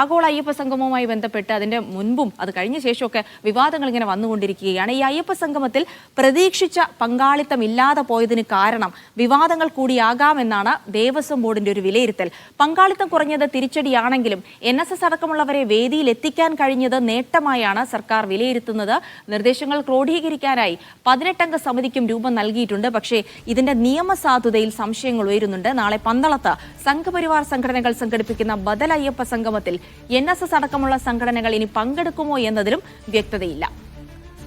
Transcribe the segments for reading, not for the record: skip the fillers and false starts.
ആഗോള അയ്യപ്പ സംഗമവുമായി ബന്ധപ്പെട്ട് അതിന്റെ മുൻപും അത് കഴിഞ്ഞ ശേഷമൊക്കെ വിവാദങ്ങൾ ഇങ്ങനെ വന്നുകൊണ്ടിരിക്കുകയാണ്. ഈ അയ്യപ്പ സംഗമത്തിൽ പ്രതീക്ഷിച്ച പങ്കാളിത്തം ഇല്ലാതെ പോയതിന് കാരണം വിവാദങ്ങൾ കൂടിയാകാമെന്നാണ് ദേവസ്വം ബോർഡിന്റെ ഒരു വിലയിരുത്തൽ. പങ്കാളിത്തം കുറഞ്ഞത് തിരിച്ചടിയാണെങ്കിലും NSS അടക്കമുള്ളവരെ വേദിയിൽ എത്തിക്കാൻ കഴിഞ്ഞത് നേട്ടമായാണ് സർക്കാർ വിലയിരുത്തുന്നത്. നിർദ്ദേശങ്ങൾ ക്രോഡീകരിക്കാനായി 18-അംഗ സമിതിക്കും രൂപം നൽകിയിട്ടുണ്ട്. പക്ഷേ ഇതിന്റെ നിയമസാധുതയിൽ സംശയങ്ങൾ ഉയരുന്നുണ്ട്. നാളെ പന്തളത്ത് സംഘപരിവാർ സംഘടനകൾ സംഘടിപ്പിക്കുന്ന ബദൽ അയ്യപ്പ സംഗമത്തിൽ NSS അടക്കമുള്ള സംഘടനകൾ ഇനി പങ്കെടുക്കുമോ എന്നതിലും വ്യക്തതയില്ല.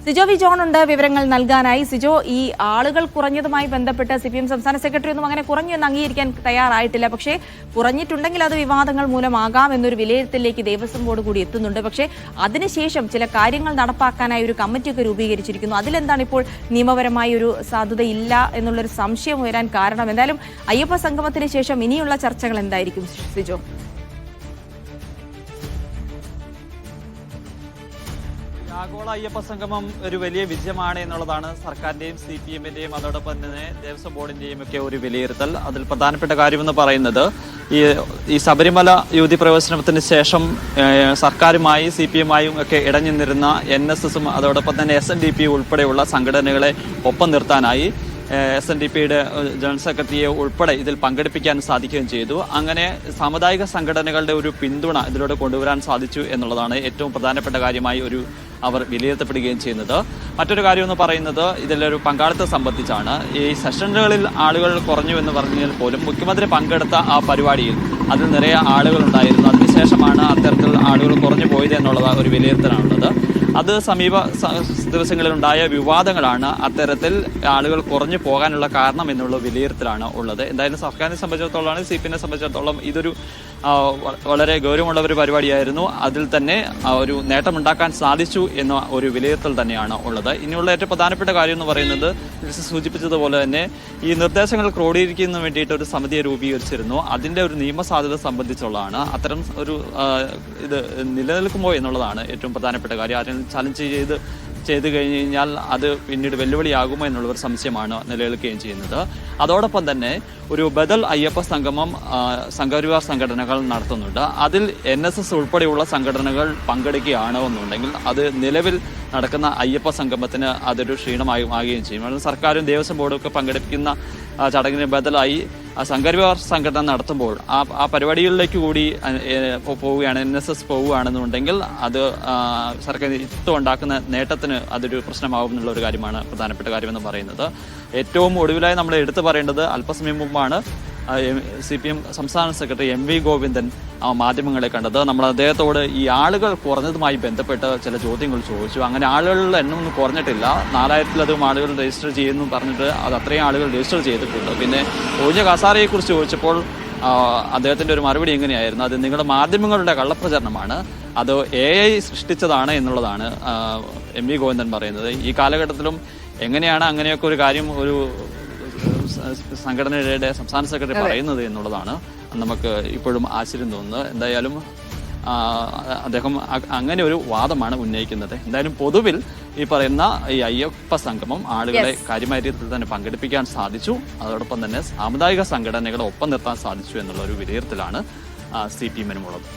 സിജോ വി ജോൺ ഉണ്ട് വിവരങ്ങൾ നൽകാനായി. സിജോ, ഈ ആളുകൾ കുറഞ്ഞതുമായി ബന്ധപ്പെട്ട് CPM സംസ്ഥാന സെക്രട്ടറി ഒന്നും അങ്ങനെ കുറഞ്ഞു എന്ന് അംഗീകരിക്കാൻ തയ്യാറായിട്ടില്ല. പക്ഷേ കുറഞ്ഞിട്ടുണ്ടെങ്കിൽ അത് വിവാദങ്ങൾ മൂലമാകാം എന്നൊരു വിലയിരുത്തലിലേക്ക് ദേവസ്വം ബോർഡ് കൂടി എത്തുന്നുണ്ട്. പക്ഷേ അതിനുശേഷം ചില കാര്യങ്ങൾ നടപ്പാക്കാനായി ഒരു കമ്മിറ്റിയൊക്കെ രൂപീകരിച്ചിരിക്കുന്നു. അതിലെന്താണ് ഇപ്പോൾ നിയമപരമായി ഒരു സാധുതയില്ല എന്നുള്ളൊരു സംശയം ഉയരാൻ കാരണം? എന്തായാലും അയ്യപ്പ സംഗമത്തിന് ശേഷം ഇനിയുള്ള ചർച്ചകൾ എന്തായിരിക്കും സിജോ? ആഗോള അയ്യപ്പ സംഗമം ഒരു വലിയ വിജയമാണ് എന്നുള്ളതാണ് സർക്കാരിന്റെയും CPM-ന്റെയും അതോടൊപ്പം തന്നെ ദേവസ്വം ബോർഡിന്റെയും ഒക്കെ ഒരു വിലയിരുത്തൽ. അതിൽ പ്രധാനപ്പെട്ട കാര്യമെന്ന് പറയുന്നത് ഈ ശബരിമല യുവതി പ്രവേശനത്തിന് ശേഷം സർക്കാരുമായി CPM-ആയും ഒക്കെ ഇടഞ്ഞു NSS-ഉം അതോടൊപ്പം തന്നെ SNDP ഉൾപ്പെടെയുള്ള സംഘടനകളെ ഒപ്പം നിർത്താനായി SNDP-യുടെ ജനറൽ സെക്രട്ടറിയെ ഉൾപ്പെടെ ഇതിൽ പങ്കെടുപ്പിക്കാൻ സാധിക്കുകയും ചെയ്തു. അങ്ങനെ സാമുദായിക സംഘടനകളുടെ ഒരു പിന്തുണ ഇതിലൂടെ കൊണ്ടുവരാൻ സാധിച്ചു എന്നുള്ളതാണ് ഏറ്റവും പ്രധാനപ്പെട്ട കാര്യമായി അവർ വിലയിരുത്തപ്പെടുകയും ചെയ്യുന്നത്. മറ്റൊരു കാര്യം എന്ന് പറയുന്നത് ഇതിലൊരു പങ്കാളിത്തം സംബന്ധിച്ചാണ്. ഈ സെഷനുകളിൽ ആളുകൾ കുറഞ്ഞു എന്ന് പറഞ്ഞാൽ പോലും മുഖ്യമന്ത്രി പങ്കെടുത്ത ആ പരിപാടിയിൽ അതിൽ നിറയെ ആളുകൾ ഉണ്ടായിരുന്നു. അതിനുശേഷമാണ് അത്തരത്തിൽ ആളുകൾ കുറഞ്ഞു പോയത് എന്നുള്ള ഒരു വിലയിരുത്തലാണുള്ളത്. അത് സമീപ ദിവസങ്ങളിലുണ്ടായ വിവാദങ്ങളാണ് അത്തരത്തിൽ ആളുകൾ കുറഞ്ഞു പോകാനുള്ള കാരണം എന്നുള്ള വിലയിരുത്തലാണ് ഉള്ളത്. എന്തായാലും സർക്കാരിനെ സംബന്ധിച്ചിടത്തോളം CPM-നെ സംബന്ധിച്ചിടത്തോളം ഇതൊരു വളരെ ഗൗരവമുള്ള ഒരു പരിപാടിയായിരുന്നു. അതിൽ തന്നെ ഒരു നേട്ടമുണ്ടാക്കാൻ സാധിച്ചു എന്ന ഒരു വിലയിരുത്തൽ തന്നെയാണ് ഉള്ളത്. ഇനിയുള്ള ഏറ്റവും പ്രധാനപ്പെട്ട കാര്യം എന്ന് പറയുന്നത് സൂചിപ്പിച്ചതുപോലെ തന്നെ ഈ നിർദ്ദേശങ്ങൾ ക്രോഡീകരിക്കുന്നതിന് വേണ്ടിയിട്ട് ഒരു സമിതിയെ രൂപീകരിച്ചിരുന്നു. അതിന്റെ ഒരു നിയമസാധ്യത സംബന്ധിച്ചുള്ളതാണ്. അത്തരം ഒരു ഇത് നിലനിൽക്കുമോ എന്നുള്ളതാണ് ഏറ്റവും പ്രധാനപ്പെട്ട കാര്യം. ആരെങ്കിലും ചലഞ്ച് ചെയ്ത് കഴിഞ്ഞ് കഴിഞ്ഞാൽ അത് പിന്നീട് വെല്ലുവിളിയാകുമോ എന്നുള്ള ഒരു സംശയമാണ് നിലനിൽക്കുകയും ചെയ്യുന്നത്. അതോടൊപ്പം തന്നെ ഒരു ബദൽ അയ്യപ്പ സംഗമം സംഘപരിവാർ സംഘടനകൾ നടത്തുന്നുണ്ട്. അതിൽ NSS ഉൾപ്പെടെയുള്ള സംഘടനകൾ പങ്കെടുക്കുകയാണോ എന്നുണ്ടെങ്കിൽ അത് നിലവിൽ നടക്കുന്ന അയ്യപ്പ സംഗമത്തിന് അതൊരു ക്ഷീണമാകുകയും ചെയ്യും. സർക്കാരും ദേവസ്വം ബോർഡും ഒക്കെ പങ്കെടുപ്പിക്കുന്ന ചടങ്ങിന് ബദലായി സംഘപരിവാർ സംഘടന നടത്തുമ്പോൾ ആ പരിപാടികളിലേക്ക് കൂടി പോവുകയാണ് NSS പോവുകയാണെന്നുണ്ടെങ്കിൽ അത് സർക്കാർ ഇപ്പം ഉണ്ടാക്കുന്ന നേട്ടത്തിന് അതൊരു പ്രശ്നമാകും എന്നുള്ള ഒരു കാര്യമാണ് പ്രധാനപ്പെട്ട കാര്യമെന്ന് പറയുന്നത്. ഏറ്റവും ഒടുവിലായി നമ്മൾ എടുത്തു പറയേണ്ടത് അല്പസമയം മുമ്പാണ് CPM സംസ്ഥാന സെക്രട്ടറി MV ഗോവിന്ദൻ മാധ്യമങ്ങളെ കണ്ടത്. നമ്മൾ അദ്ദേഹത്തോട് ഈ ആളുകൾ കുറഞ്ഞതുമായി ബന്ധപ്പെട്ട് ചില ചോദ്യങ്ങൾ ചോദിച്ചു. അങ്ങനെ ആളുകളുടെ എണ്ണമൊന്നും കുറഞ്ഞിട്ടില്ല. 4000-ലധികം ആളുകൾ രജിസ്റ്റർ ചെയ്യുന്നു പറഞ്ഞിട്ട് അത് അത്രയും ആളുകൾ രജിസ്റ്റർ ചെയ്തിട്ടുണ്ട്. പിന്നെ ഒഴിഞ്ഞ കസാരയെക്കുറിച്ച് ചോദിച്ചപ്പോൾ അദ്ദേഹത്തിന്റെ ഒരു മറുപടി എങ്ങനെയായിരുന്നു? അത് നിങ്ങളുടെ മാധ്യമങ്ങളുടെ കള്ളപ്രചരണമാണ്, അത് AI സൃഷ്ടിച്ചതാണ് എന്നുള്ളതാണ് MV ഗോവിന്ദൻ പറയുന്നത്. ഈ കാലഘട്ടത്തിലും എങ്ങനെയാണ് അങ്ങനെയൊക്കെ ഒരു കാര്യം ഒരു സംഘടനയുടെ സംസ്ഥാന സെക്രട്ടറി പറയുന്നത് എന്നുള്ളതാണ് നമുക്ക് ഇപ്പോഴും ആശ്ചര്യം തോന്നുന്നത്. എന്തായാലും അദ്ദേഹം അങ്ങനെ ഒരു വാദമാണ് ഉന്നയിക്കുന്നത്. എന്തായാലും പൊതുവിൽ ഈ പറയുന്ന ഈ അയ്യപ്പ സംഗമം ആളുകളെ കാര്യമായ രീതിയിൽ തന്നെ പങ്കെടുപ്പിക്കാൻ സാധിച്ചു. അതോടൊപ്പം തന്നെ സാമുദായിക സംഘടനകളെ ഒപ്പം നിർത്താൻ സാധിച്ചു എന്നുള്ള ഒരു വിലയിരുത്തലാണ് CPM-നുമുള്ളത്.